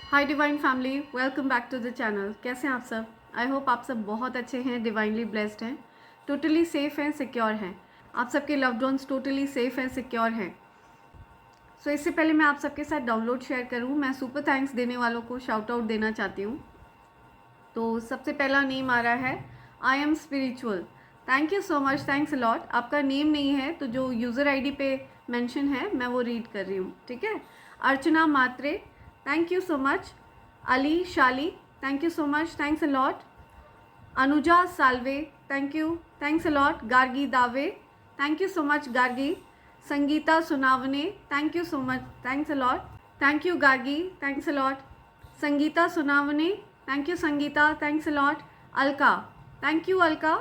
Hi divine family, welcome back to the channel. कैसे हैं आप सब? आई होप आप सब बहुत अच्छे हैं, डिवाइनली ब्लेस्ड हैं, टोटली सेफ़ हैं, सिक्योर हैं। आप सबके लव्ड वंस टोटली सेफ़ हैं, सिक्योर हैं। सो इससे पहले मैं आप सबके साथ डाउनलोड शेयर करूं, मैं सुपर थैंक्स देने वालों को शाउट आउट देना चाहती हूँ। तो सबसे पहला नेम आ रहा है I am spiritual. Thank you so much, thanks a lot. आपका नेम नहीं है तो जो यूज़र आईडी पे मेंशन है मैं वो रीड कर रही हूँ, ठीक है। Archana Matre, thank you so much. Ali Shali, thank you so much, thanks a lot. Anuja Salve, thank you, thanks a lot. Gargi Dave, thank you so much Gargi. Sangeeta Sunavane, thank you so much, thanks a lot. Thank you Gargi, thanks a lot. Sangeeta Sunavane, thank you Sangeeta, thanks a lot. Alka, thank you Alka.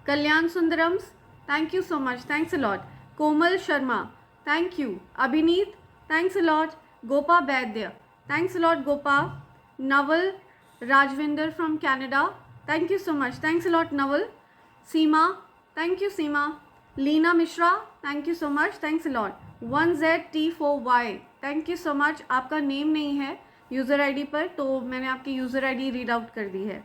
Kalyan Sundarams, thank you so much, thanks a lot. Komal Sharma, thank you. Abhineet, thanks a lot. Gopa Vaidya, thanks a lot Gopa. Naval Rajvinder from Canada, thank you so much, thanks a lot Naval. Seema, thank you Seema. Leena Mishra, thank you so much, thanks a lot. 1ZT4Y, thank you so much. आपका name नहीं है user ID पर, तो मैंने आपकी user ID read out कर दी है,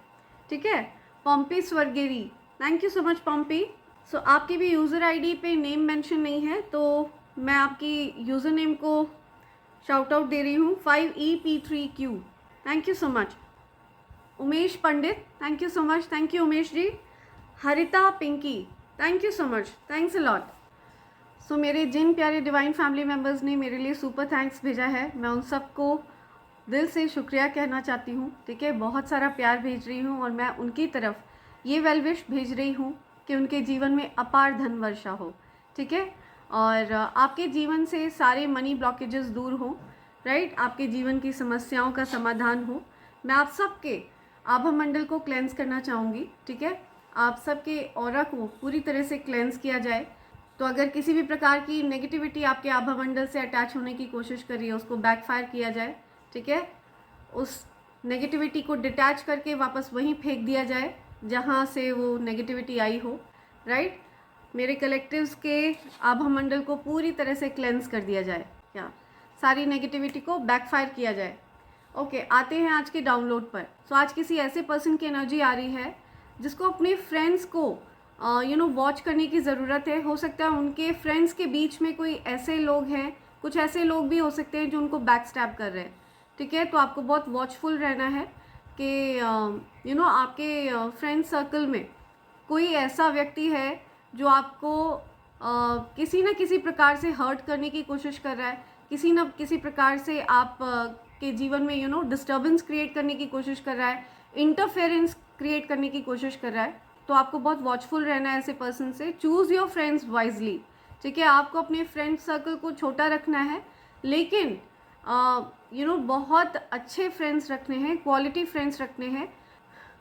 ठीक है। Pompi Swargiary, thank you so much Pompi. So आपकी भी यूज़र आईडी पे नेम मेंशन नहीं है, तो मैं आपकी यूज़र नेम को शाउट आउट दे रही हूँ। 5EP3Q, thank you so much. Umesh Pandit, thank you so much, thank you Umesh ji. Harita Pinky, thank you so much, thanks a lot. So मेरे जिन प्यारे डिवाइन फैमिली मेम्बर्स ने मेरे लिए सुपर थैंक्स भेजा है, मैं उन सबको दिल से शुक्रिया कहना चाहती हूँ, ठीक है। बहुत सारा प्यार भेज रही हूँ और मैं उनकी तरफ ये वेल विश भेज रही हूँ कि उनके जीवन में अपार धन वर्षा हो, ठीक है। और आपके जीवन से सारे मनी ब्लॉकेजेस दूर हों, राइट। आपके जीवन की समस्याओं का समाधान हो। मैं आप सबके आभा मंडल को क्लेंस करना चाहूँगी, ठीक है। आप सबके ऑरा को पूरी तरह से क्लेंस किया जाए। तो अगर किसी भी प्रकार की नेगेटिविटी आपके आभा मंडल से अटैच होने की कोशिश कर रही है, उसको बैकफायर किया जाए, ठीक है। उस नेगेटिविटी को डिटैच करके वापस वहीं फेंक दिया जाए जहाँ से वो नेगेटिविटी आई हो, राइट। मेरे कलेक्टिव्स के आभा मंडल को पूरी तरह से क्लेंस कर दिया जाए, क्या सारी नेगेटिविटी को बैकफायर किया जाए। ओके, आते हैं आज के डाउनलोड पर। सो आज किसी ऐसे पर्सन की एनर्जी आ रही है जिसको अपने फ्रेंड्स को वॉच करने की ज़रूरत है। हो सकता है उनके फ्रेंड्स के बीच में कोई ऐसे लोग हैं, कुछ ऐसे लोग भी हो सकते हैं जो उनको बैक स्टैब कर रहे हैं, ठीक है। तो आपको बहुत वॉचफुल रहना है कि आपके फ्रेंड सर्कल में कोई ऐसा व्यक्ति है जो आपको किसी न किसी प्रकार से हर्ट करने की कोशिश कर रहा है, किसी न किसी प्रकार से आप के जीवन में डिस्टर्बेंस क्रिएट करने की कोशिश कर रहा है, इंटरफेरेंस क्रिएट करने की कोशिश कर रहा है। तो आपको बहुत वॉचफुल रहना है ऐसे पर्सन से। चूज़ योर फ्रेंड्स वाइजली, ठीक है। आपको अपने फ्रेंड सर्कल को छोटा रखना है, लेकिन बहुत अच्छे फ्रेंड्स रखने हैं, क्वालिटी फ्रेंड्स रखने हैं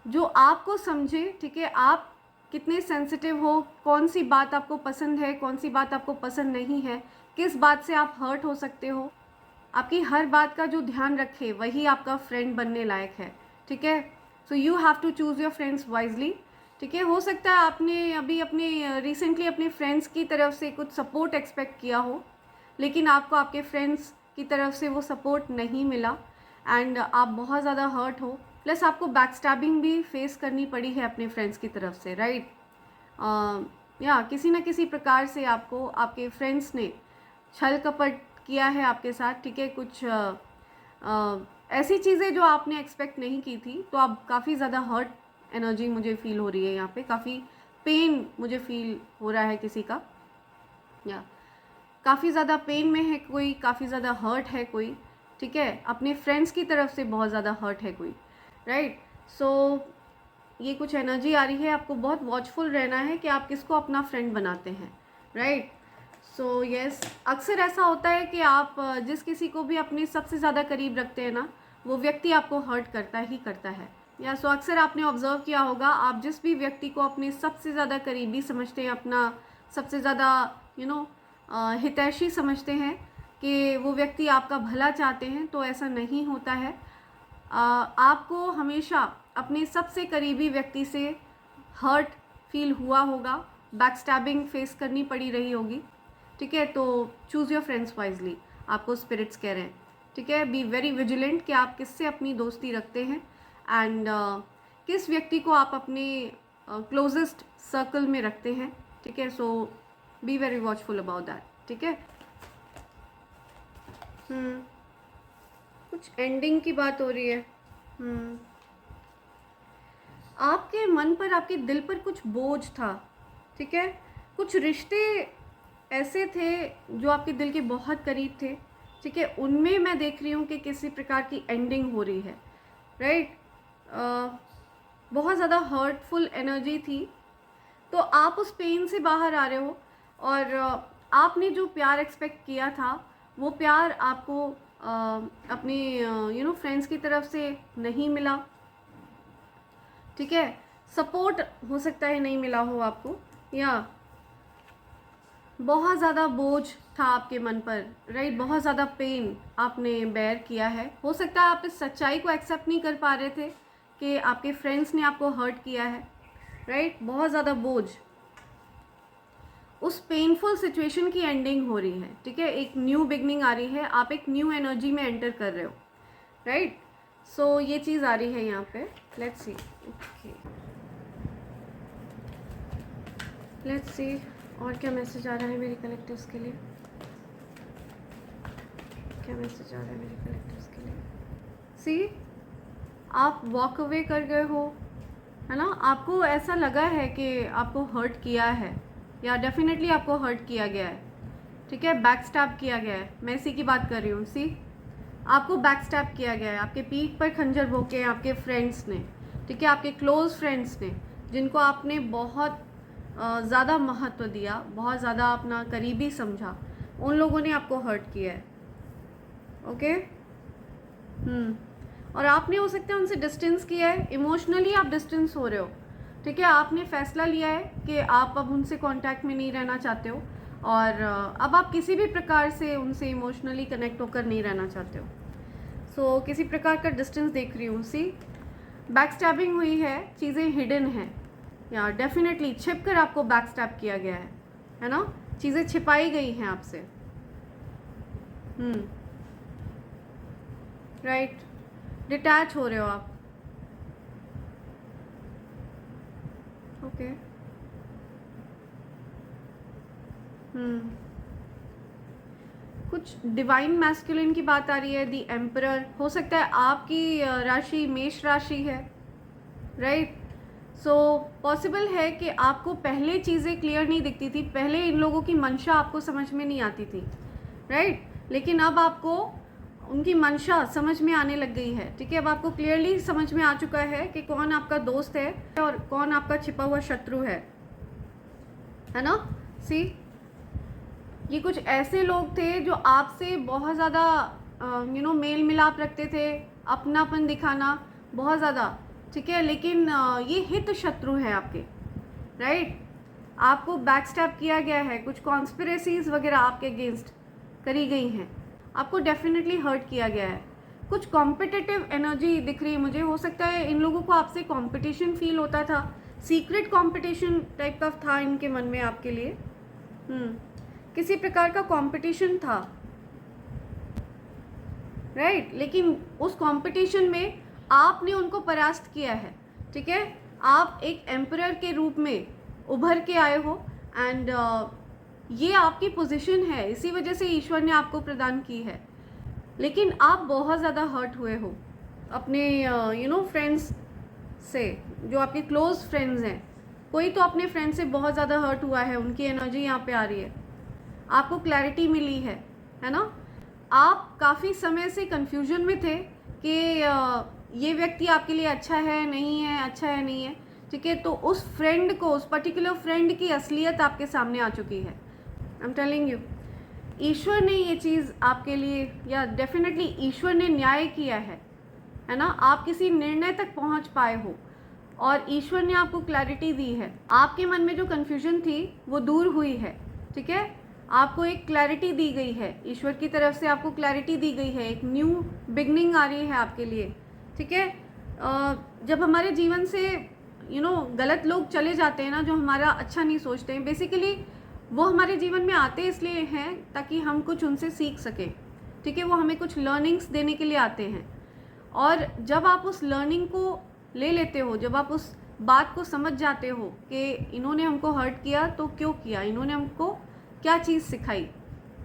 जो आपको समझे, ठीक है। आप कितने सेंसिटिव हो, कौन सी बात आपको पसंद है, कौन सी बात आपको पसंद नहीं है, किस बात से आप हर्ट हो सकते हो, आपकी हर बात का जो ध्यान रखे वही आपका फ्रेंड बनने लायक है, ठीक है। So you have to choose your friends wisely, ठीक है। हो सकता है आपने अभी अपने रिसेंटली अपने फ्रेंड्स की तरफ से कुछ सपोर्ट एक्सपेक्ट किया हो, लेकिन आपको आपके फ्रेंड्स की तरफ से वो सपोर्ट नहीं मिला एंड आप बहुत ज़्यादा हर्ट हो। प्लस आपको बैकस्टैबिंग भी फेस करनी पड़ी है अपने फ्रेंड्स की तरफ से, राइट। या किसी न किसी प्रकार से आपको आपके फ्रेंड्स ने छल कपट किया है आपके साथ, ठीक है। कुछ ऐसी चीज़ें जो आपने एक्सपेक्ट नहीं की थी, तो आप काफ़ी ज़्यादा हर्ट एनर्जी मुझे फील हो रही है यहाँ पे, काफ़ी पेन मुझे फील हो रहा है किसी का, या काफ़ी ज़्यादा पेन में है कोई, काफ़ी ज़्यादा हर्ट है कोई, ठीक है। अपने फ्रेंड्स की तरफ से बहुत ज़्यादा हर्ट है कोई, राइट। सो ये कुछ एनर्जी आ रही है, आपको बहुत वॉचफुल रहना है कि आप किसको अपना फ्रेंड बनाते हैं, राइट। सो यस, अक्सर ऐसा होता है कि आप जिस किसी को भी अपने सबसे ज़्यादा करीब रखते हैं ना, वो व्यक्ति आपको हर्ट करता ही करता है। या सो अक्सर आपने ऑब्जर्व किया होगा, आप जिस भी व्यक्ति को अपने सबसे ज़्यादा करीबी समझते हैं, अपना सबसे ज़्यादा हितैषी समझते हैं कि वो व्यक्ति आपका भला चाहते हैं, तो ऐसा नहीं होता है। आपको हमेशा अपने सबसे करीबी व्यक्ति से हर्ट फील हुआ होगा, बैकस्टैबिंग फेस करनी पड़ी रही होगी, ठीक है। तो चूज़ योर फ्रेंड्स वाइजली, आपको स्पिरिट्स कह रहे हैं, ठीक है, बी वेरी विजिलेंट कि आप किससे अपनी दोस्ती रखते हैं एंड किस व्यक्ति को आप अपने क्लोजेस्ट सर्कल में रखते हैं, ठीक है। So be very watchful about that, ठीक है। कुछ एंडिंग की बात हो रही है। आपके मन पर, आपके दिल पर कुछ बोझ था, ठीक है। कुछ रिश्ते ऐसे थे जो आपके दिल के बहुत करीब थे, ठीक है, उनमें मैं देख रही हूँ कि किसी प्रकार की एंडिंग हो रही है, राइट। बहुत ज़्यादा हर्टफुल एनर्जी थी, तो आप उस पेन से बाहर आ रहे हो और आपने जो प्यार एक्सपेक्ट किया था वो प्यार आपको अपनी फ्रेंड्स की तरफ से नहीं मिला, ठीक है। सपोर्ट हो सकता है नहीं मिला हो आपको, या बहुत ज़्यादा बोझ था आपके मन पर, राइट। बहुत ज़्यादा पेन आपने बेयर किया है। हो सकता है आप इस सच्चाई को एक्सेप्ट नहीं कर पा रहे थे कि आपके फ्रेंड्स ने आपको हर्ट किया है, राइट। बहुत ज़्यादा बोझ, उस पेनफुल सिचुएशन की एंडिंग हो रही है, ठीक है। एक न्यू बिगनिंग आ रही है, आप एक न्यू एनर्जी में एंटर कर रहे हो, राइट। सो ये चीज़ आ रही है यहाँ पे। Let's see, okay, let's see और क्या मैसेज आ रहा है मेरे कलेक्टर्स के लिए। क्या मैसेज आ रहा है मेरे कलेक्टर्स के लिए। सी, आप वॉक अवे कर गए हो, है ना। आपको ऐसा लगा है कि आपको हर्ट किया है, या डेफिनेटली आपको हर्ट किया गया है, ठीक है। बैक स्टैब किया गया है, मैं इसी की बात कर रही हूँ। सी, आपको बैक स्टैब किया गया है, आपके पीठ पर खंजर भोंके आपके फ्रेंड्स ने, ठीक है, आपके क्लोज फ्रेंड्स ने, जिनको आपने बहुत ज़्यादा महत्व दिया, बहुत ज़्यादा अपना करीबी समझा, उन लोगों ने आपको हर्ट किया है, ओके। और आपने हो सकता है उनसे डिस्टेंस किया है, इमोशनली आप डिस्टेंस हो रहे हो, ठीक है। आपने फैसला लिया है कि आप अब उनसे कांटेक्ट में नहीं रहना चाहते हो, और अब आप किसी भी प्रकार से उनसे इमोशनली कनेक्ट होकर नहीं रहना चाहते हो। सो किसी प्रकार का डिस्टेंस देख रही हूँ। सी, बैक स्टैबिंग हुई है, चीज़ें हिडन हैं, या डेफिनेटली छिप कर आपको बैक स्टैब किया गया है ना। चीज़ें छिपाई गई हैं आपसे, राइट। डिटैच हो रहे हो आप, ओके। कुछ डिवाइन मैस्कुलिन की बात आ रही है, दी एम्परर। हो सकता है आपकी राशि मेष राशि है, राइट। सो पॉसिबल है कि आपको पहले चीज़ें क्लियर नहीं दिखती थी, पहले इन लोगों की मंशा आपको समझ में नहीं आती थी, राइट। लेकिन अब आपको उनकी मंशा समझ में आने लग गई है, ठीक है। अब आपको क्लियरली समझ में आ चुका है कि कौन आपका दोस्त है और कौन आपका छिपा हुआ शत्रु है ना। सी, ये कुछ ऐसे लोग थे जो आपसे बहुत ज़्यादा मेल मिलाप रखते थे, अपनापन दिखाना बहुत ज़्यादा, ठीक है। लेकिन ये हित शत्रु है आपके, राइट। आपको बैक स्टैब किया गया है, कुछ कॉन्स्पिरेसीज वगैरह आपके अगेंस्ट करी गई हैं, आपको डेफिनेटली हर्ट किया गया है। कुछ कॉम्पिटिटिव एनर्जी दिख रही है मुझे। हो सकता है इन लोगों को आपसे कंपटीशन फील होता था, सीक्रेट कंपटीशन टाइप का था इनके मन में आपके लिए। किसी प्रकार का कंपटीशन था, राइट। लेकिन उस कंपटीशन में आपने उनको परास्त किया है, ठीक है। आप एक एम्परर के रूप में उभर के आए हो, एंड ये आपकी पोजीशन है, इसी वजह से ईश्वर ने आपको प्रदान की है। लेकिन आप बहुत ज़्यादा हर्ट हुए हो अपने फ्रेंड्स से, जो आपके क्लोज फ्रेंड्स हैं। कोई तो अपने फ्रेंड से बहुत ज़्यादा हर्ट हुआ है, उनकी एनर्जी यहाँ पे आ रही है, आपको क्लैरिटी मिली है ना। आप काफ़ी समय से कंफ्यूजन में थे कि ये व्यक्ति आपके लिए अच्छा है नहीं है, अच्छा है नहीं है, ठीक है। तो उस फ्रेंड को, उस पर्टिकुलर फ्रेंड की असलियत आपके सामने आ चुकी है। आई एम टेलिंग यू, ईश्वर ने ये चीज़ आपके लिए, या डेफिनेटली ईश्वर ने न्याय किया है ना। आप किसी निर्णय तक पहुंच पाए हो और ईश्वर ने आपको क्लैरिटी दी है। आपके मन में जो कन्फ्यूजन थी वो दूर हुई है, ठीक है। आपको एक क्लैरिटी दी गई है, ईश्वर की तरफ से आपको क्लैरिटी दी गई है, एक न्यू बिगनिंग आ रही है आपके लिए, ठीक है। जब हमारे जीवन से गलत लोग चले जाते हैं ना, जो हमारा अच्छा नहीं सोचते हैं, बेसिकली वो हमारे जीवन में आते इसलिए हैं ताकि हम कुछ उनसे सीख सकें, ठीक है, वो हमें कुछ लर्निंग्स देने के लिए आते हैं। और जब आप उस लर्निंग को ले लेते हो, जब आप उस बात को समझ जाते हो कि इन्होंने हमको हर्ट किया तो क्यों किया, इन्होंने हमको क्या चीज़ सिखाई,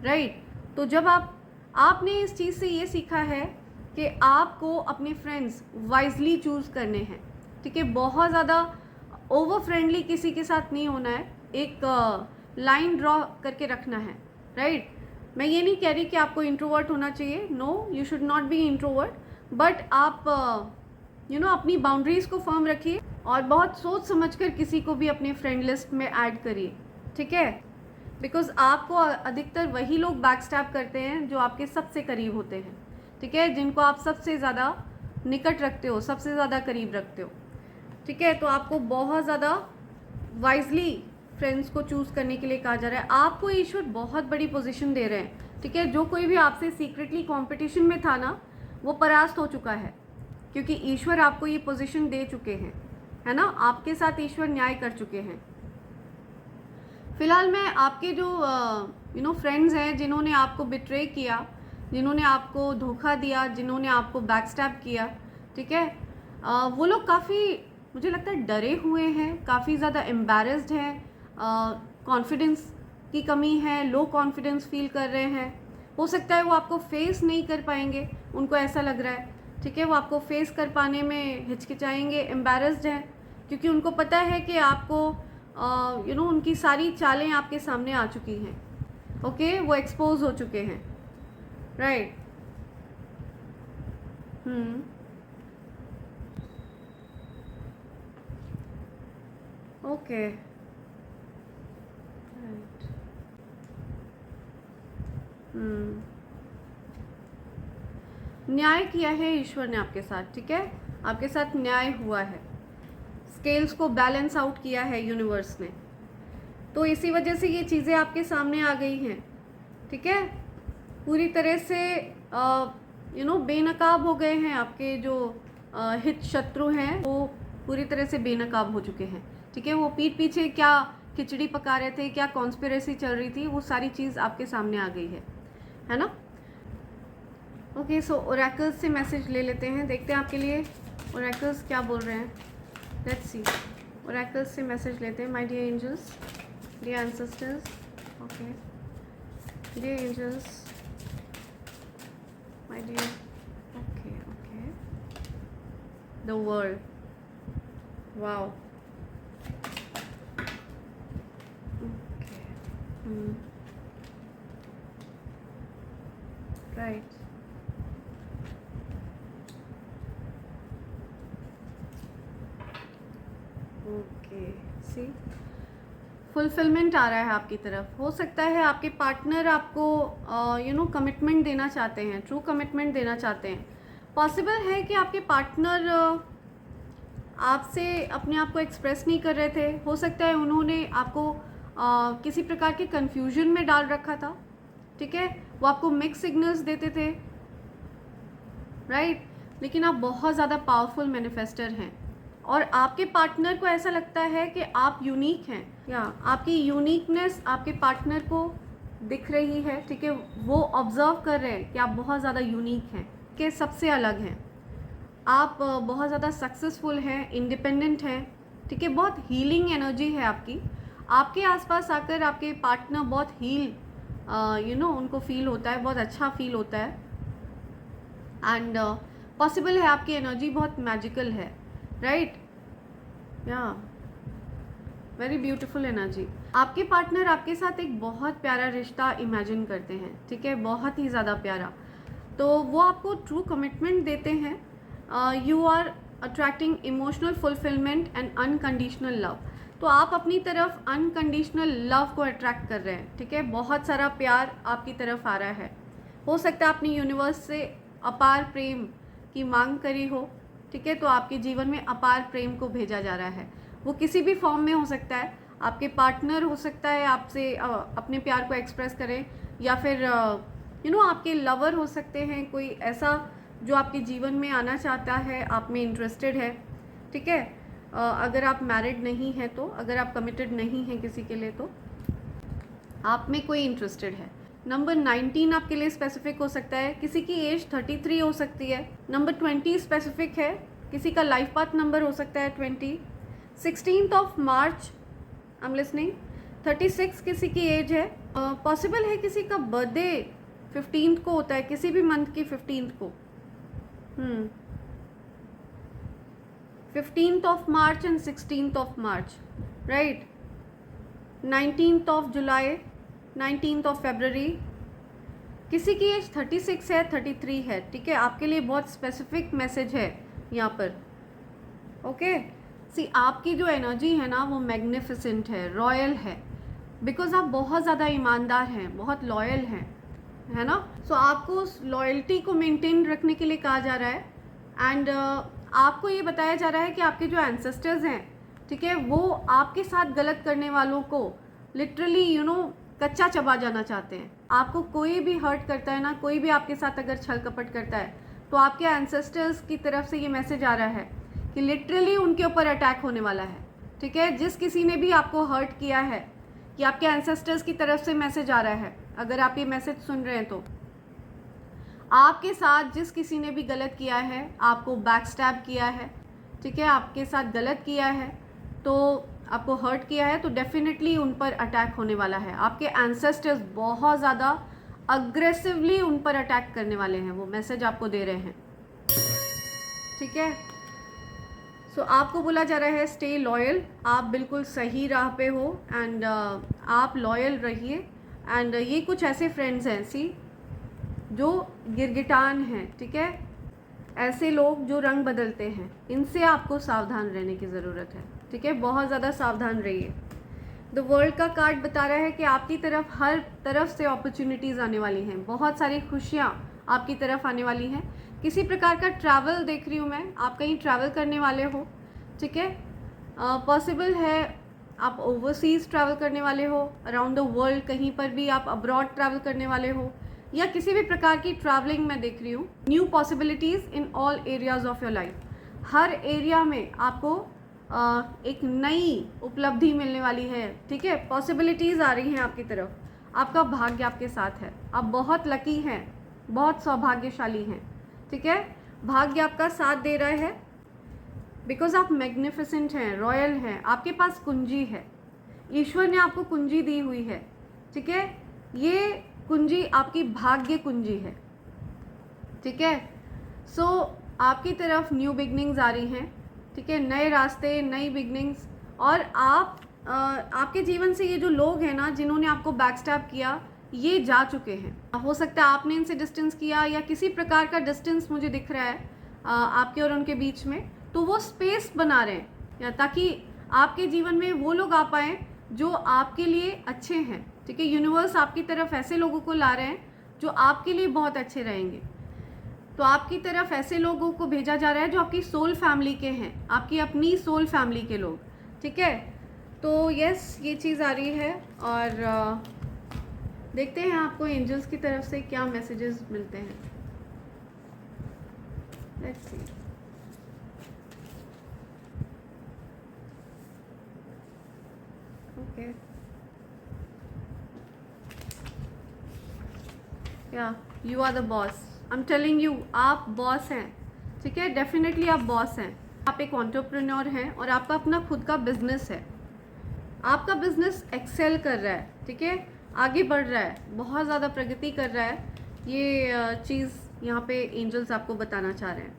राइट। तो जब आपने इस चीज़ से ये सीखा है कि आपको अपने फ्रेंड्स वाइजली चूज़ करने हैं, ठीक है, बहुत ज़्यादा ओवर फ्रेंडली किसी के साथ नहीं होना है, एक लाइन ड्रॉ करके रखना है, राइट। मैं ये नहीं कह रही कि आपको इंट्रोवर्ट होना चाहिए, no, you should not be introvert, but आप अपनी बाउंड्रीज़ को फर्म रखिए और बहुत सोच समझकर किसी को भी अपने फ्रेंड लिस्ट में ऐड करिए, ठीक है। बिकॉज आपको अधिकतर वही लोग बैकस्टैब करते हैं जो आपके सबसे करीब होते हैं, ठीक है, जिनको आप सबसे ज़्यादा निकट रखते हो, सबसे ज़्यादा करीब रखते हो, ठीक है। तो आपको बहुत ज़्यादा वाइजली फ्रेंड्स को चूज़ करने के लिए कहा जा रहा है। आपको ईश्वर बहुत बड़ी पोजीशन दे रहे हैं, ठीक है। जो कोई भी आपसे सीक्रेटली कंपटीशन में था ना, वो परास्त हो चुका है, क्योंकि ईश्वर आपको ये पोजीशन दे चुके हैं, है ना। आपके साथ ईश्वर न्याय कर चुके हैं। फिलहाल मैं आपके जो फ्रेंड्स हैं जिन्होंने आपको बिट्रे किया, जिन्होंने आपको धोखा दिया, जिन्होंने आपको बैकस्टैब किया, ठीक है, वो लोग काफ़ी, मुझे लगता है, डरे हुए हैं, काफ़ी ज़्यादा एम्बैरेस्ड हैं, कॉन्फिडेंस की कमी है, लो कॉन्फिडेंस फील कर रहे हैं। हो सकता है वो आपको फेस नहीं कर पाएंगे, उनको ऐसा लग रहा है, ठीक है, वो आपको फेस कर पाने में हिचकिचाएंगे, एम्बैरेस्ड हैं, क्योंकि उनको पता है कि आपको उनकी सारी चालें आपके सामने आ चुकी हैं, ओके, वो एक्सपोज हो चुके हैं, राइट। Okay, right. न्याय किया है ईश्वर ने आपके साथ, ठीक है, आपके साथ न्याय हुआ है, स्केल्स को बैलेंस आउट किया है यूनिवर्स ने। तो इसी वजह से ये चीज़ें आपके सामने आ गई हैं, ठीक है, पूरी तरह से बेनकाब हो गए हैं। आपके जो हित शत्रु हैं वो पूरी तरह से बेनकाब हो चुके हैं, ठीक है। वो पीठ पीछे क्या खिचड़ी पका रहे थे, क्या कॉन्स्पिरेसी चल रही थी, वो सारी चीज़ आपके सामने आ गई है ना। ओके, सो ओरेकल्स से मैसेज ले लेते हैं, देखते हैं आपके लिए ओरेकल्स क्या बोल रहे हैं। लेट्स सी, ओरेकल्स से मैसेज लेते हैं। My dear angels, dear ancestors, okay, dear angels, my dear, okay, the world, wow, okay, right, okay, see, fulfilment आ रहा है आपकी तरफ। हो सकता है आपके पार्टनर आपको कमिटमेंट देना चाहते हैं, ट्रू कमिटमेंट देना चाहते हैं। पॉसिबल है कि आपके पार्टनर आपसे अपने आप को एक्सप्रेस नहीं कर रहे थे। हो सकता है उन्होंने आपको किसी प्रकार के कन्फ्यूजन में डाल रखा था, ठीक है, वो आपको मिक्स सिग्नल्स देते थे, राइट। लेकिन आप बहुत ज़्यादा पावरफुल मैनिफेस्टर हैं और आपके पार्टनर को ऐसा लगता है कि आप यूनिक हैं, या आपकी यूनिकनेस आपके पार्टनर को दिख रही है, ठीक है, वो ऑब्जर्व कर रहे हैं कि आप बहुत ज़्यादा यूनिक हैं, कि सबसे अलग हैं, आप बहुत ज़्यादा सक्सेसफुल हैं, इंडिपेंडेंट हैं, ठीक है, बहुत हीलिंग एनर्जी है आपकी। आपके आसपास आकर आपके पार्टनर बहुत हील उनको फील होता है, बहुत अच्छा फील होता है। एंड पॉसिबल है आपकी एनर्जी बहुत मैजिकल है, राइट, या वेरी ब्यूटीफुल एनर्जी। आपके पार्टनर आपके साथ एक बहुत प्यारा रिश्ता इमेजिन करते हैं, ठीक है, बहुत ही ज़्यादा प्यारा। तो वो आपको ट्रू कमिटमेंट देते हैं। You are attracting emotional fulfilment and unconditional love. तो आप अपनी तरफ अनकंडीशनल लव को अट्रैक्ट कर रहे हैं, ठीक है, बहुत सारा प्यार आपकी तरफ आ रहा है। हो सकता है अपनी यूनिवर्स से अपार प्रेम की मांग करी हो, ठीक है, तो आपके जीवन में अपार प्रेम को भेजा जा रहा है। वो किसी भी फॉर्म में हो सकता है, आपके पार्टनर हो सकता है आपसे अपने प्यार को एक्सप्रेस करें, या फिर आपके लवर हो सकते हैं, कोई ऐसा जो आपके जीवन में आना चाहता है, आप में इंटरेस्टेड है, ठीक है। अगर आप मैरिड नहीं हैं तो, अगर आप कमिटेड नहीं हैं किसी के लिए, तो आप में कोई इंटरेस्टेड है। नंबर 19 आपके लिए स्पेसिफिक हो सकता है, किसी की एज 33 हो सकती है। नंबर 20 स्पेसिफिक है, किसी का लाइफ पाथ नंबर हो सकता है 20। 16th of March I am listening, 36 किसी की एज है। पॉसिबल है किसी का बर्थडे 15th को होता है, किसी भी मंथ की 15th को। 15th of March and 16th of March, right. 19th of July, 19th of February. किसी की एज 36 है, 33 है, ठीक है। आपके लिए बहुत स्पेसिफिक मैसेज है यहाँ पर, ओके। सी आपकी जो एनर्जी है ना वो मैग्निफिसेंट है, रॉयल है, बिकॉज आप बहुत ज़्यादा ईमानदार हैं, बहुत लॉयल हैं, है ना। सो आपको उस लॉयल्टी को मेंटेन रखने के लिए कहा जा रहा है। एंड आपको ये बताया जा रहा है कि आपके जो एंसेस्टर्स हैं, ठीक है, वो आपके साथ गलत करने वालों को लिटरली कच्चा चबा जाना चाहते हैं। आपको कोई भी हर्ट करता है ना, कोई भी आपके साथ अगर छल कपट करता है, तो आपके एंसेस्टर्स की तरफ से ये मैसेज आ रहा है कि लिटरली उनके ऊपर अटैक होने वाला है, ठीक है। जिस किसी ने भी आपको हर्ट किया है, कि आपके एंसेस्टर्स की तरफ से मैसेज आ रहा है, अगर आप ये मैसेज सुन रहे हैं तो आपके साथ जिस किसी ने भी गलत किया है, आपको बैकस्टैब किया है, ठीक है, आपके साथ गलत किया है, तो आपको हर्ट किया है, तो डेफिनेटली उन पर अटैक होने वाला है। आपके एंसेस्टर्स बहुत ज़्यादा अग्रेसिवली उन पर अटैक करने वाले हैं, वो मैसेज आपको दे रहे हैं, ठीक है। सो आपको बोला जा रहा है स्टे लॉयल, आप बिल्कुल सही राह पे हो, एंड आप लॉयल रहिए। एंड ये कुछ ऐसे फ्रेंड्स हैं सी जो गिरगिटान हैं, ठीक है, ऐसे लोग जो रंग बदलते हैं, इनसे आपको सावधान रहने की ज़रूरत है, ठीक है, बहुत ज़्यादा सावधान रहिए। द वर्ल्ड का कार्ड बता रहा है कि आपकी तरफ हर तरफ से अपॉर्चुनिटीज़ आने वाली हैं, बहुत सारी खुशियाँ आपकी तरफ आने वाली हैं। किसी प्रकार का ट्रैवल देख रही हूँ मैं, आप कहीं ट्रैवल करने वाले हो, ठीक है। पॉसिबल है आप ओवरसीज़ ट्रैवल करने वाले हो, अराउंड द वर्ल्ड कहीं पर भी आप अब्रॉड ट्रैवल करने वाले हो, या किसी भी प्रकार की ट्रैवलिंग मैं देख रही हूँ। New possibilities in all areas of your life, her area में आपको एक नई उपलब्धि मिलने वाली है, ठीक है। पॉसिबिलिटीज़ आ रही हैं आपकी तरफ, आपका भाग्य आपके साथ है, आप बहुत लकी हैं, बहुत सौभाग्यशाली हैं, ठीक है। भाग्य आपका साथ दे रहा है, बिकॉज आप मैग्निफिसेंट हैं, रॉयल हैं, आपके पास कुंजी है, ईश्वर ने आपको कुंजी दी हुई है, ठीक है। ये कुंजी आपकी भाग्य कुंजी है, ठीक है। सो आपकी तरफ न्यू बिगनिंग्स आ रही हैं, ठीक है, नए रास्ते, नई बिगनिंग्स। और आपके जीवन से ये जो लोग हैं ना जिन्होंने आपको बैकस्टैब किया, ये जा चुके हैं। हो सकता है आपने इनसे डिस्टेंस किया, या किसी प्रकार का डिस्टेंस मुझे दिख रहा है आपके और उनके बीच में, तो वो स्पेस बना रहे हैं, या ताकि आपके जीवन में वो लोग आ पाएँ जो आपके लिए अच्छे हैं, ठीक है। यूनिवर्स आपकी तरफ ऐसे लोगों को ला रहे हैं जो आपके लिए बहुत अच्छे रहेंगे। तो आपकी तरफ ऐसे लोगों को भेजा जा रहा है जो आपकी सोल फैमिली के हैं, आपकी अपनी सोल फैमिली के लोग, ठीक है। तो यस, ये चीज़ आ रही है, और देखते हैं आपको एंजल्स की तरफ से क्या मैसेजेस मिलते हैं। Let's see. ओके, या you are the boss, I am telling you, आप बॉस हैं, ठीक है, डेफिनेटली आप बॉस हैं। आप एक एंटरप्रेन्योर हैं और आपका अपना खुद का बिजनेस है, आपका बिजनेस एक्सेल कर रहा है, ठीक है, आगे बढ़ रहा है, बहुत ज़्यादा प्रगति कर रहा है। ये चीज़ यहाँ पे एंजल्स आपको बताना चाह रहे हैं।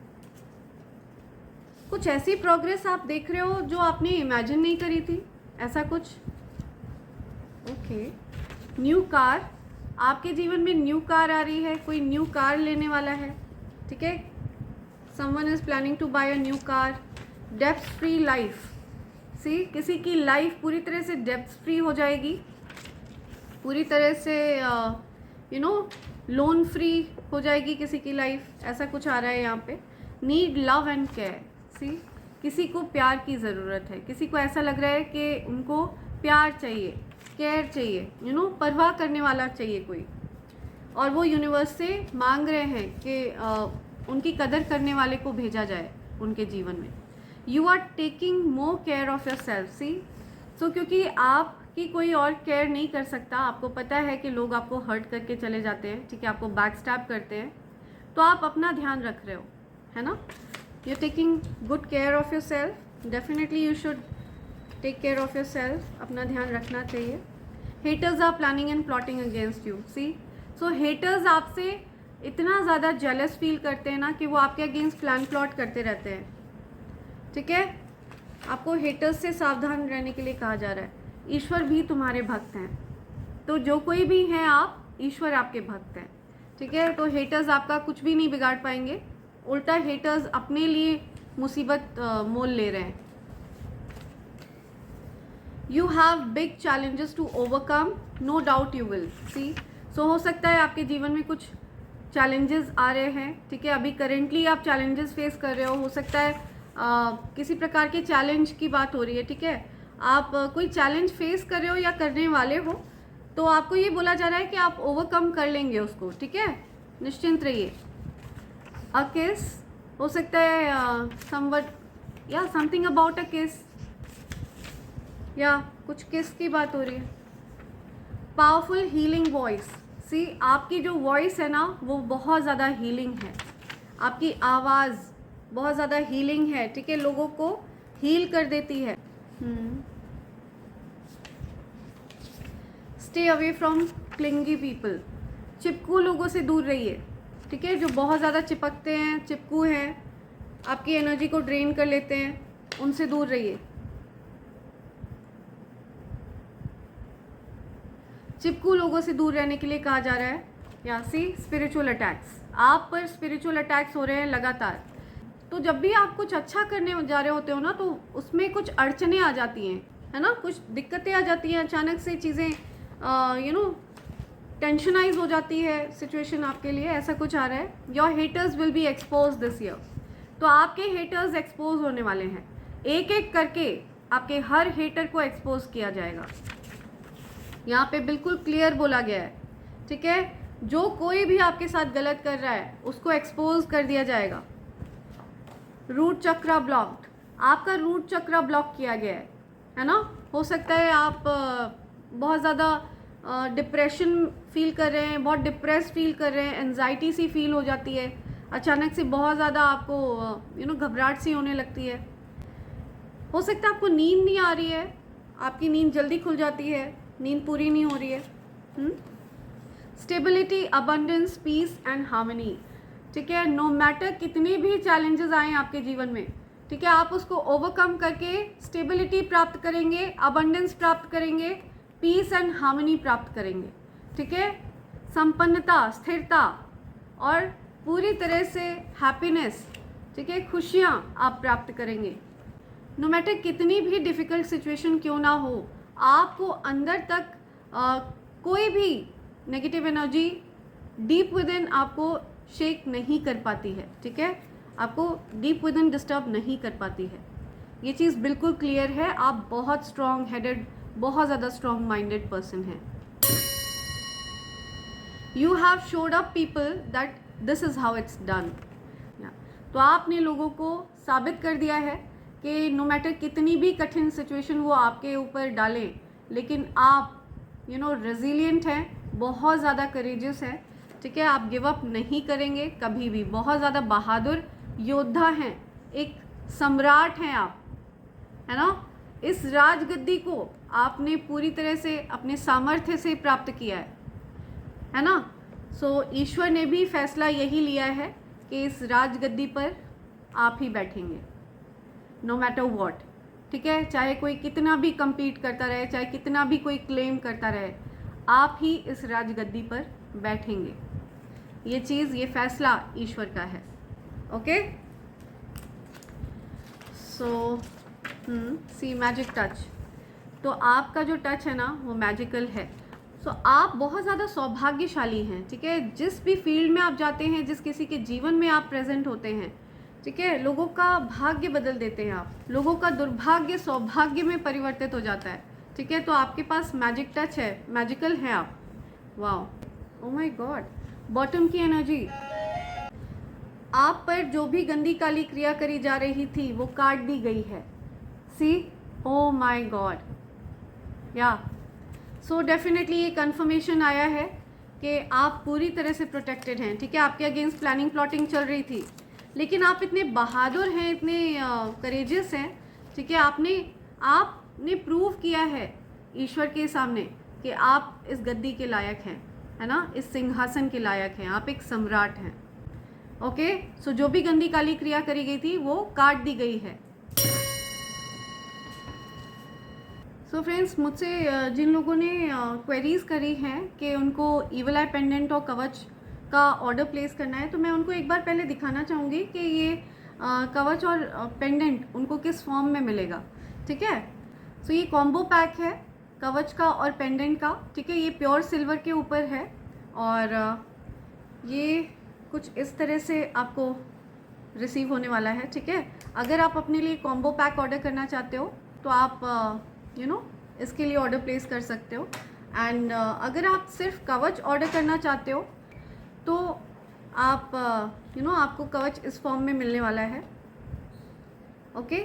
कुछ ऐसी प्रोग्रेस आप देख रहे हो जो आपने इमेजिन नहीं करी थी, ऐसा कुछ। ओके, न्यू कार, आपके जीवन में न्यू कार आ रही है, कोई न्यू कार लेने वाला है, ठीक है। Someone is planning to buy a new car. डेब्ट फ्री लाइफ, सी किसी की लाइफ पूरी तरह से डेब्ट फ्री हो जाएगी, पूरी तरह से लोन फ्री हो जाएगी किसी की लाइफ, ऐसा कुछ आ रहा है यहाँ पे। नीड लव एंड केयर, सी किसी को प्यार की ज़रूरत है, किसी को ऐसा लग रहा है कि उनको प्यार चाहिए, केयर चाहिए, परवाह करने वाला चाहिए कोई, और वो यूनिवर्स से मांग रहे हैं कि उनकी कदर करने वाले को भेजा जाए उनके जीवन में। You are taking more care of yourself, see. So क्योंकि आप कि कोई और केयर नहीं कर सकता, आपको पता है कि लोग आपको हर्ट करके चले जाते हैं, ठीक है, आपको बैक स्टैब करते हैं, तो आप अपना ध्यान रख रहे हो, है ना। You taking good care of yourself, definitely you should take care of yourself, अपना ध्यान रखना चाहिए। Haters are planning and plotting against you, see, so haters आपसे इतना ज़्यादा जेलस फील करते हैं ना कि वो आपके अगेंस्ट प्लान प्लॉट करते रहते हैं, ठीक है। आपको हेटर्स से सावधान रहने के लिए कहा जा रहा है। ईश्वर भी तुम्हारे भक्त हैं, तो जो कोई भी हैं आप, ईश्वर आपके भक्त हैं, ठीक है। तो हेटर्स आपका कुछ भी नहीं बिगाड़ पाएंगे, उल्टा हेटर्स अपने लिए मुसीबत मोल ले रहे हैं। You have big challenges to overcome, no doubt you will see. So हो सकता है आपके जीवन में कुछ चैलेंजेस आ रहे हैं, ठीक है, अभी करेंटली आप चैलेंजेस फेस कर रहे हो सकता है किसी प्रकार के चैलेंज की बात हो रही है, ठीक है, आप कोई चैलेंज फेस कर रहे हो या करने वाले हो, तो आपको ये बोला जा रहा है कि आप ओवरकम कर लेंगे उसको, ठीक है, निश्चिंत रहिए। अ किस हो सकता है, समवट या समथिंग अबाउट अ किस, या कुछ किस की बात हो रही है। पावरफुल हीलिंग वॉइस, सी, आपकी जो वॉइस है ना वो बहुत ज़्यादा हीलिंग है, आपकी आवाज़ बहुत ज़्यादा हीलिंग है, ठीक है, लोगों को हील कर देती है। Stay away from clingy people, चिपकू लोगों से दूर रहिए, ठीक है, जो बहुत ज़्यादा चिपकते हैं, चिपकू हैं, आपकी एनर्जी को ड्रेन कर लेते हैं, उनसे दूर रहिए। चिपकू लोगों से दूर रहने के लिए कहा जा रहा है। या सी, स्पिरिचुअल अटैक्स, आप पर स्पिरिचुअल अटैक्स हो रहे हैं लगातार। तो जब भी आप कुछ अच्छा करने जा रहे होते हो ना, तो उसमें कुछ अड़चने आ जाती हैं, है ना, कुछ दिक्कतें आ जाती हैं, अचानक से चीज़ें टेंशनाइज हो जाती है सिचुएशन आपके लिए, ऐसा कुछ आ रहा है। Your haters will be expose this year, तो आपके हेटर्स एक्सपोज होने वाले हैं, एक एक करके आपके हर हेटर को एक्सपोज किया जाएगा। यहाँ पे बिल्कुल क्लियर बोला गया है, ठीक है, जो कोई भी आपके साथ गलत कर रहा है उसको एक्सपोज कर दिया जाएगा। रूट चक्रा ब्लॉक्ड, आपका रूट चक्रा ब्लॉक किया गया है ना। हो सकता है आप बहुत ज़्यादा डिप्रेशन फील कर रहे हैं, बहुत डिप्रेस फील कर रहे हैं, एंजाइटी सी फील हो जाती है, अचानक से बहुत ज़्यादा आपको घबराहट सी होने लगती है। हो सकता है आपको नींद नहीं आ रही है, आपकी नींद जल्दी खुल जाती है, नींद पूरी नहीं हो रही है। Stability, abundance, peace and harmony, ठीक है, नो मैटर कितने भी चैलेंजेस आए आपके जीवन में, ठीक है, आप उसको ओवरकम करके स्टेबिलिटी प्राप्त करेंगे, अबंडेंस प्राप्त करेंगे, पीस एंड हार्मनी प्राप्त करेंगे, ठीक है, संपन्नता, स्थिरता और पूरी तरह से हैप्पीनेस, ठीक है, खुशियाँ आप प्राप्त करेंगे। नो मैटर कितनी भी डिफ़िकल्ट सिचुएशन क्यों ना हो, आपको अंदर तक कोई भी negative energy deep with in आपको शेक नहीं कर पाती है, ठीक है, आपको डीप विद इन डिस्टर्ब नहीं कर पाती है। ये चीज़ बिल्कुल क्लियर है, आप बहुत स्ट्रॉन्ग हेडेड, बहुत ज़्यादा स्ट्रॉन्ग माइंडेड पर्सन हैं। You have showed up people that this is how it's done, तो आपने लोगों को साबित कर दिया है कि नो मैटर कितनी भी कठिन सिचुएशन वो आपके ऊपर डालें, लेकिन आप रेजिलिएंट हैं, बहुत ज़्यादा करेजियस हैं, ठीक है, आप गिव अप नहीं करेंगे कभी भी, बहुत ज़्यादा बहादुर योद्धा हैं, एक सम्राट हैं आप, है ना। इस राजगद्दी को आपने पूरी तरह से अपने सामर्थ्य से प्राप्त किया है ना। सो ईश्वर ने भी फैसला यही लिया है कि इस राजगद्दी पर आप ही बैठेंगे, नो मैटर व्हाट, ठीक है, चाहे कोई कितना भी compete करता रहे, चाहे कितना भी कोई क्लेम करता रहे, आप ही इस राजगद्दी पर बैठेंगे। ये चीज़, ये फैसला ईश्वर का है। ओके, सो सी, मैजिक टच, तो आपका जो टच है ना वो मैजिकल है। सो आप बहुत ज़्यादा सौभाग्यशाली हैं, ठीक है, जिस भी फील्ड में आप जाते हैं, जिस किसी के जीवन में आप प्रेजेंट होते हैं, ठीक है, लोगों का भाग्य बदल देते हैं आप, लोगों का दुर्भाग्य सौभाग्य में परिवर्तित हो जाता है, ठीक है, तो आपके पास मैजिक टच है, मैजिकल है आप। Wow, oh my God, bottom की एनर्जी, आप पर जो भी गंदी काली क्रिया करी जा रही थी वो काट दी गई है। सी, ओ माय गॉड, या सो डेफिनेटली ये कंफर्मेशन आया है कि आप पूरी तरह से प्रोटेक्टेड हैं, ठीक है। आपके अगेंस्ट प्लानिंग प्लॉटिंग चल रही थी, लेकिन आप इतने बहादुर हैं, इतने करेजियस हैं, ठीक है। आपने प्रूव किया है ईश्वर के सामने कि आप इस गद्दी के लायक हैं, है ना, इस सिंहासन के लायक हैं, आप एक सम्राट हैं। ओके, सो जो भी गंदी काली क्रिया करी गई थी वो काट दी गई है। सो फ्रेंड्स, मुझसे जिन लोगों ने क्वेरीज करी हैं कि उनको ईवल आई पेंडेंट और कवच का ऑर्डर प्लेस करना है, तो मैं उनको एक बार पहले दिखाना चाहूँगी कि ये कवच और पेंडेंट उनको किस फॉर्म में मिलेगा, ठीक है। सो ये कॉम्बो पैक है कवच का और पेंडेंट का, ठीक है। ये प्योर सिल्वर के ऊपर है और ये कुछ इस तरह से आपको रिसीव होने वाला है, ठीक है। अगर आप अपने लिए कॉम्बो पैक ऑर्डर करना चाहते हो तो आप इसके लिए ऑर्डर प्लेस कर सकते हो। एंड अगर आप सिर्फ कवच ऑर्डर करना चाहते हो तो आप आपको कवच इस फॉर्म में मिलने वाला है। ओके,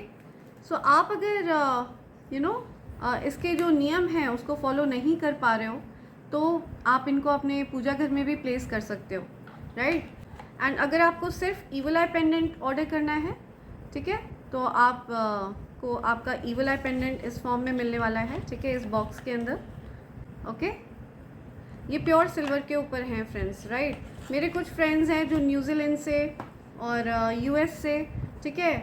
सो आप अगर इसके जो नियम हैं उसको फॉलो नहीं कर पा रहे हो तो आप इनको अपने पूजा घर में भी प्लेस कर सकते हो, राइट। एंड अगर आपको सिर्फ ईवल आई पेंडेंट ऑर्डर करना है, ठीक है, तो आप को आपका ईवल आई पेंडेंट इस फॉर्म में मिलने वाला है, ठीक है, इस बॉक्स के अंदर। ओके, ये प्योर सिल्वर के ऊपर हैं फ्रेंड्स, राइट। मेरे कुछ फ्रेंड्स हैं जो न्यूजीलैंड से और यूएस से, ठीक है,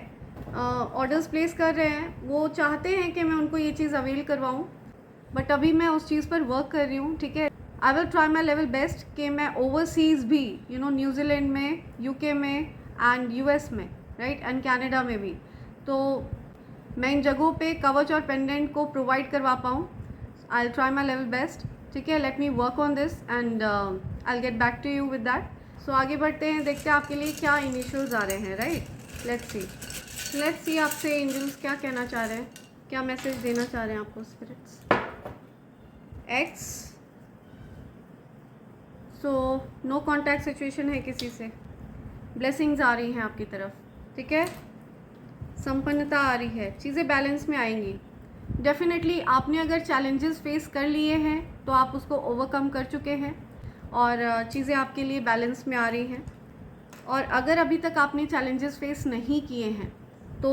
ऑर्डर्स प्लेस कर रहे हैं। वो चाहते हैं कि मैं उनको ये चीज़ अवेल करवाऊँ, बट अभी मैं उस चीज़ पर वर्क कर रही हूँ, ठीक है। आई will try my level best कि मैं ओवरसीज़ भी न्यूजीलैंड में, यूके में एंड यूएस में, राइट, एंड कनाडा में भी, तो मैं इन जगहों पे कवच और पेंडेंट को प्रोवाइड करवा पाऊँ। I will try my level best, ठीक है। Let me work on this and I will get back to you with that. So आगे बढ़ते हैं, देखते हैं आपके लिए क्या इनिशियल्स आ रहे हैं, राइट। लेट्स सी आपसे एंजल्स क्या कहना चाह रहे हैं, क्या मैसेज देना चाह रहे हैं आपको spirits. Ex, so no contact situation है किसी से, ब्लेसिंग्स आ रही हैं आपकी तरफ, ठीक है, संपन्नता आ रही है, चीज़ें बैलेंस में आएंगी। डेफिनेटली आपने अगर चैलेंजेस फेस कर लिए हैं तो आप उसको ओवरकम कर चुके हैं और चीज़ें आपके लिए बैलेंस में आ रही हैं। और अगर अभी तक आपने चैलेंजेस फेस नहीं किए हैं तो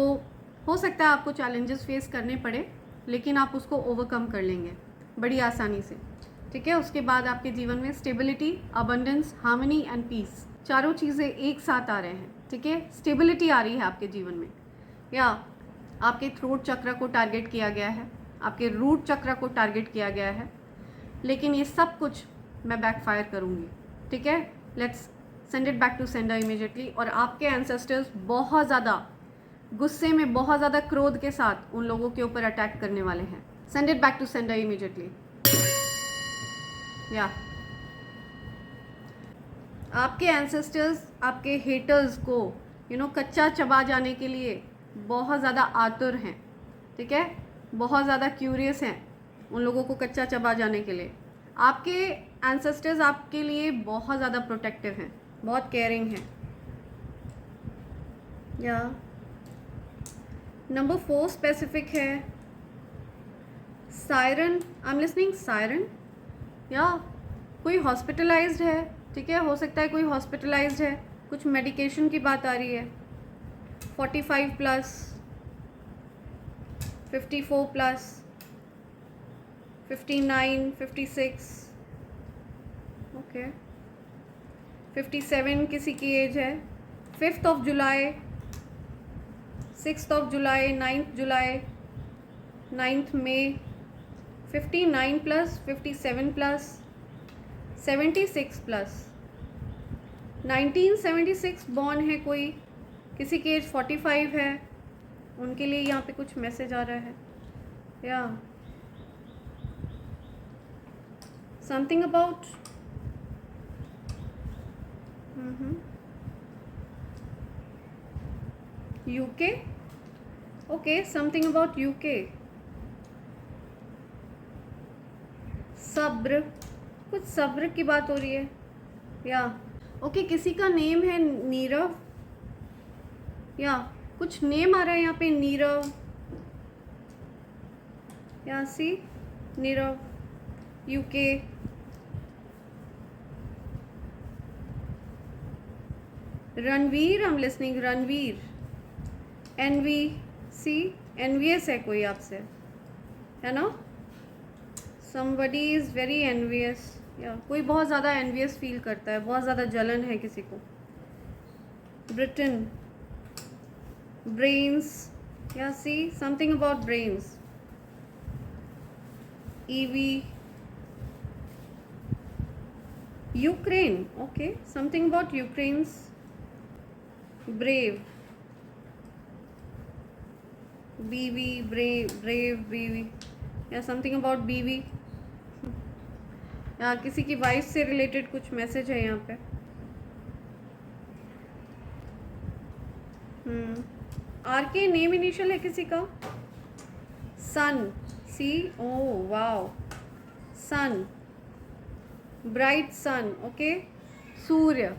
हो सकता है आपको चैलेंजेस फेस करने पड़े, लेकिन आप उसको ओवरकम कर लेंगे बड़ी आसानी से, ठीक है। उसके बाद आपके जीवन में stability, abundance, harmony and peace, चारों चीज़ें एक साथ आ रहे हैं, ठीक है। स्टेबिलिटी आ रही है आपके जीवन में, या आपके थ्रोट चक्र को टारगेट किया गया है, आपके रूट चक्र को टारगेट किया गया है, लेकिन ये सब कुछ मैं बैकफायर करूँगी, ठीक है। Let's send it back to sender immediately. और आपके एंसेस्टर्स बहुत ज़्यादा गुस्से में, बहुत ज़्यादा क्रोध के साथ उन लोगों के ऊपर अटैक करने वाले हैं। Send it back to sender immediately. या आपके एंसेस्टर्स आपके हेटर्स को कच्चा चबा जाने के लिए बहुत ज़्यादा आतुर हैं, ठीक है, बहुत ज़्यादा क्यूरियस हैं उन लोगों को कच्चा चबा जाने के लिए। आपके एंसेस्टर्स आपके लिए बहुत ज़्यादा प्रोटेक्टिव हैं, बहुत केयरिंग हैं। या नंबर 4 स्पेसिफिक है siren, I am listening siren, या कोई हॉस्पिटलाइज्ड है, ठीक है, हो सकता है कोई हॉस्पिटलाइज्ड है, कुछ मेडिकेशन की बात आ रही है। 45 प्लस, 54 प्लस, 59, 56, ओके, 57 किसी की एज है। 5th of July, 6th of July, 9th July, 9th May, 59 plus, 57 plus, 76 plus, 1976 born है कोई, किसी की एज 45 है, उनके लिए यहाँ पे कुछ मैसेज आ रहा है। या something about UK, okay, something about UK. सब्र, कुछ सब्र की बात हो रही है। या ओके, किसी का नेम है नीरव, या कुछ नेम आ रहा है यहाँ पे, नीरव, या सी Nirav, UK, Ranveer, I'm listening, Ranveer, NVC, envious है कोई आपसे, है ना? somebody is very envious, या कोई बहुत ज़्यादा envious फील करता है, बहुत ज़्यादा जलन है किसी को. Britain, brains, या see something about brains. EV, Ukraine, okay, something about Ukraine's brave. BV, brave BV, या समथिंग अबाउट BV, या किसी की वाइफ से रिलेटेड कुछ मैसेज है यहाँ पे. RK नेम इनिशियल है किसी का. सन, सी, ओ वाओ, सन, ब्राइट सन, ओके. सूर्य,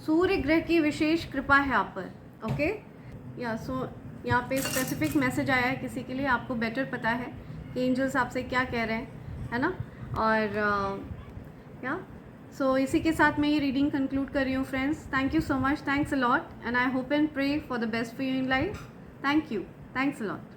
सूर्य ग्रह की विशेष कृपा है आप पर, ओके. या सो यहाँ पे स्पेसिफिक मैसेज आया है किसी के लिए, आपको बेटर पता है कि एंजल्स आपसे क्या कह रहे हैं, है ना. और या सो इसी के साथ मैं ये रीडिंग कंक्लूड कर रही हूँ friends. Thank you so much, thanks a lot, and I hope and pray for the best for you in life. Thank you, thanks a lot.